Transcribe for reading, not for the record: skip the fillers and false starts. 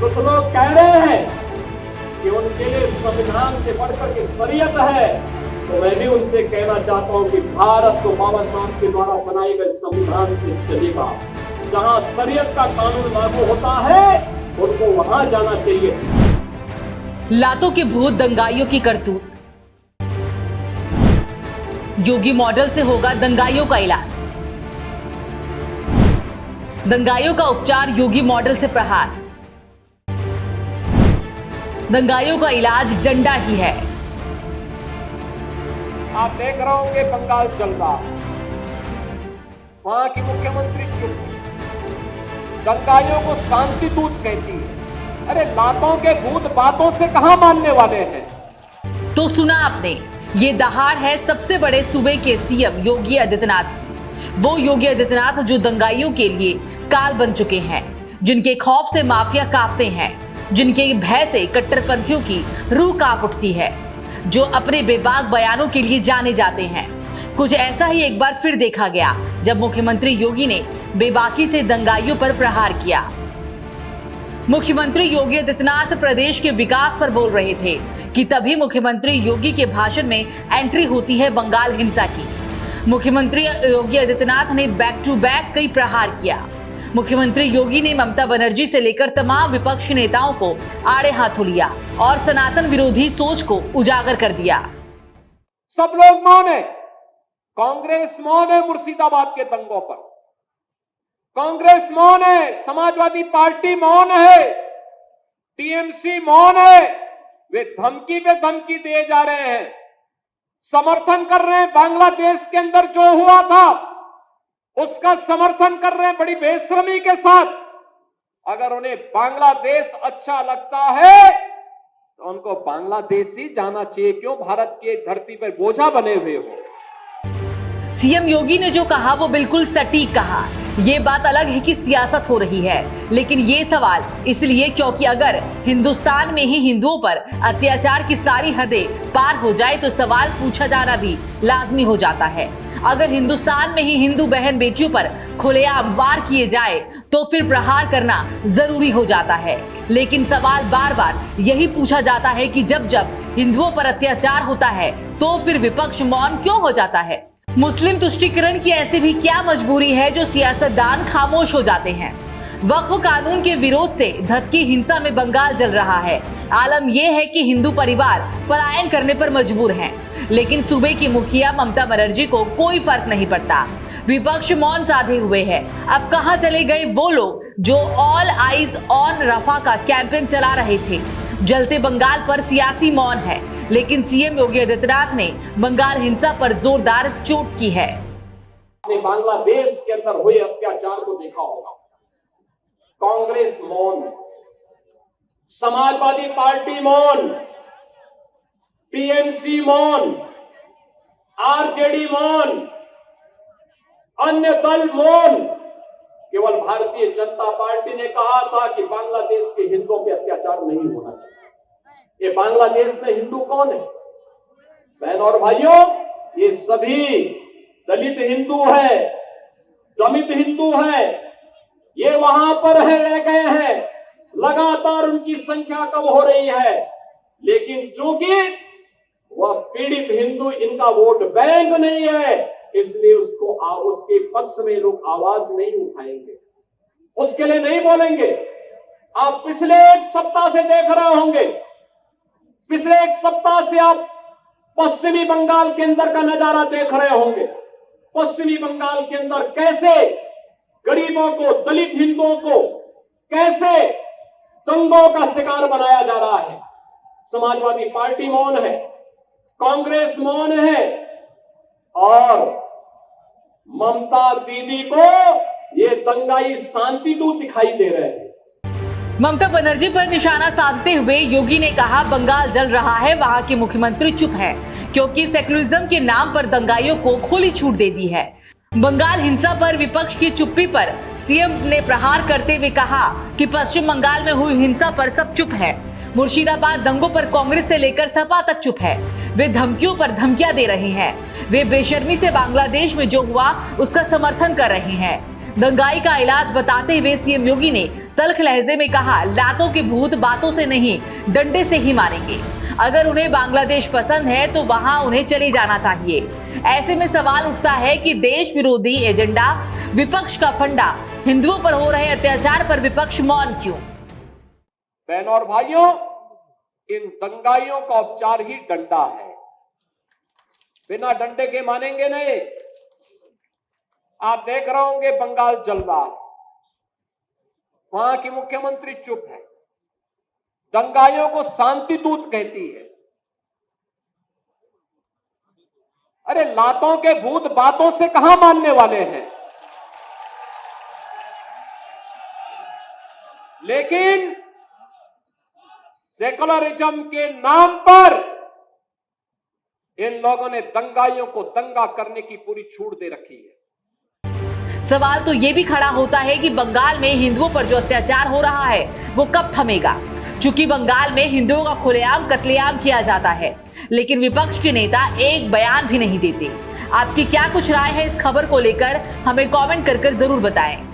कुछ लोग कह रहे हैं कि उनके लिए संविधान से बढ़कर के शरीयत है, तो मैं भी उनसे कहना चाहता हूं कि भारत तो बाबा साहब के द्वारा बनाए गए संविधान से चलेगा। जहां शरीयत का कानून लागू होता है उनको वहां जाना चाहिए। लातों के भूत दंगाइयों की करतूत। योगी मॉडल से होगा दंगाइयों का इलाज। दंगाइयों का उपचार योगी मॉडल से प्रहार। दंगाइयों का इलाज डंडा ही है। आप देख रहे होंगे बंगाल चल रहा, वहां की मुख्यमंत्री चुप, दंगाइयों को शांति दूत कहती है। अरे लातों के भूत बातों से कहां मानने वाले हैं। तो सुना आपने, ये दहाड़ है सबसे बड़े सूबे के सीएम योगी आदित्यनाथ की। वो योगी आदित्यनाथ जो दंगाइयों के लिए काल बन चुके हैं, जिनके खौफ से माफिया कांपते हैं, जिनके भय से कट्टरपंथियों की रूह कांप उठती है, जो अपने बेबाक बयानों के लिए जाने जाते हैं। कुछ ऐसा ही एक बार फिर देखा गया जब मुख्यमंत्री योगी ने बेबाकी से दंगाइयों पर प्रहार किया। मुख्यमंत्री योगी आदित्यनाथ प्रदेश के विकास पर बोल रहे थे कि तभी मुख्यमंत्री योगी के भाषण में एंट्री होती है बंगाल हिंसा की। मुख्यमंत्री योगी आदित्यनाथ ने बैक टू बैक कई प्रहार किया। मुख्यमंत्री योगी ने ममता बनर्जी से लेकर तमाम विपक्षी नेताओं को आड़े हाथों लिया और सनातन विरोधी सोच को उजागर कर दिया। सब लोग मौन है, कांग्रेस मौन है मुर्शिदाबाद के दंगों पर, कांग्रेस मौन है, समाजवादी पार्टी मौन है, टीएमसी मौन है। वे धमकी पे धमकी दिए जा रहे हैं, समर्थन कर रहे हैं। बांग्लादेश के अंदर जो हुआ था उसका समर्थन कर रहे हैं बड़ी बेशर्मी के साथ। अगर उन्हें बांग्लादेश अच्छा लगता है तो उनको बांग्लादेश ही जाना चाहिए, क्यों भारत की धरती पर बोझा बने हुए हो। सीएम योगी ने जो कहा वो बिल्कुल सटीक कहा। ये बात अलग है कि सियासत हो रही है, लेकिन ये सवाल इसलिए क्योंकि अगर हिंदुस्तान में ही हिंदुओं पर अत्याचार की सारी हदें पार हो जाए तो सवाल पूछा जाना भी लाजमी हो जाता है। अगर हिंदुस्तान में ही हिंदू बहन बेटियों पर खुलेआम वार किए जाए तो फिर प्रहार करना जरूरी हो जाता है। लेकिन सवाल बार बार यही पूछा जाता है कि जब जब हिंदुओं पर अत्याचार होता है तो फिर विपक्ष मौन क्यों हो जाता है। मुस्लिम तुष्टीकरण की ऐसी भी क्या मजबूरी है जो सियासतदान खामोश हो जाते हैं। वक्फ कानून के विरोध से धधकी हिंसा में बंगाल जल रहा है। आलम यह है कि हिंदू परिवार पलायन करने पर मजबूर हैं, लेकिन सूबे की मुखिया ममता बनर्जी को कोई फर्क नहीं पड़ता। विपक्ष मौन साधे हुए है। अब कहां चले गए वो लोग जो ऑल आइज ऑन रफा का कैंपेन चला रहे थे। जलते बंगाल पर सियासी मौन है, लेकिन सीएम योगी आदित्यनाथ ने बंगाल हिंसा पर जोरदार चोट की है। आपने बांग्लादेश के अंदर हुए अत्याचार को देखा होगा। कांग्रेस मौन, समाजवादी पार्टी मौन, टीएमसी मौन, आरजेडी मौन, अन्य दल मौन। केवल भारतीय जनता पार्टी ने कहा था कि बांग्लादेश के हिंदुओं पे अत्याचार नहीं होना चाहिए। ये बांग्लादेश में हिंदू कौन है? बहन और भाइयों, ये सभी दलित हिंदू है, दमित हिंदू है। ये वहां पर रह गए हैं, लगातार उनकी संख्या कम हो रही है, लेकिन चूंकि वह पीड़ित हिंदू इनका वोट बैंक नहीं है, इसलिए उसके पक्ष में लोग आवाज नहीं उठाएंगे, उसके लिए नहीं बोलेंगे। आप पिछले एक सप्ताह से देख रहे होंगे, पिछले एक सप्ताह से आप पश्चिमी बंगाल के अंदर का नजारा देख रहे होंगे। पश्चिमी बंगाल के अंदर कैसे गरीबों को, दलित हिंदुओं को कैसे दंगों का शिकार बनाया जा रहा है। समाजवादी पार्टी मौन है, कांग्रेस मौन है और ममता दीदी को ये दंगाई शांति दूत दिखाई दे रहे हैं। ममता बनर्जी पर निशाना साधते हुए योगी ने कहा बंगाल जल रहा है, वहां के मुख्यमंत्री चुप है क्योंकि सेक्युलरिज्म के नाम पर दंगाइयों को खुली छूट दे दी है। बंगाल हिंसा पर विपक्ष की चुप्पी पर सीएम ने प्रहार करते हुए कहा कि पश्चिम बंगाल में हुई हिंसा पर सब चुप है। मुर्शिदाबाद दंगों पर कांग्रेस से लेकर सपा तक चुप है। वे धमकियों पर धमकियां दे रहे हैं। वे बेशर्मी से बांग्लादेश में जो हुआ उसका समर्थन कर रहे हैं। दंगाई का इलाज बताते हुए सीएम योगी ने तल्ख लहजे में कहा, लातों के भूत बातों से नहीं डंडे से ही मारेंगे। अगर उन्हें बांग्लादेश पसंद है तो वहां उन्हें चले जाना चाहिए। ऐसे में सवाल उठता है कि देश विरोधी एजेंडा, विपक्ष का फंडा, हिंदुओं पर हो रहे अत्याचार पर विपक्ष मौन क्यों? बहनों और भाइयों, इन दंगाइयों का उपचार ही डंडा है। बिना डंडे के मानेंगे नहीं। आप देख रहे होंगे बंगाल जल रहा है, वहां की मुख्यमंत्री चुप है, दंगाइयों को शांति दूत कहती है। अरे लातों के भूत बातों से कहां मानने वाले हैं। लेकिन सेकुलरिज्म के नाम पर इन लोगों ने दंगाइयों को दंगा करने की पूरी छूट दे रखी है। सवाल तो ये भी खड़ा होता है कि बंगाल में हिंदुओं पर जो अत्याचार हो रहा है वो कब थमेगा? चूंकि बंगाल में हिंदुओं का खुलेआम कत्लेआम किया जाता है, लेकिन विपक्ष के नेता एक बयान भी नहीं देते। आपकी क्या कुछ राय है इस खबर को लेकर? हमें कमेंट कर जरूर बताएं।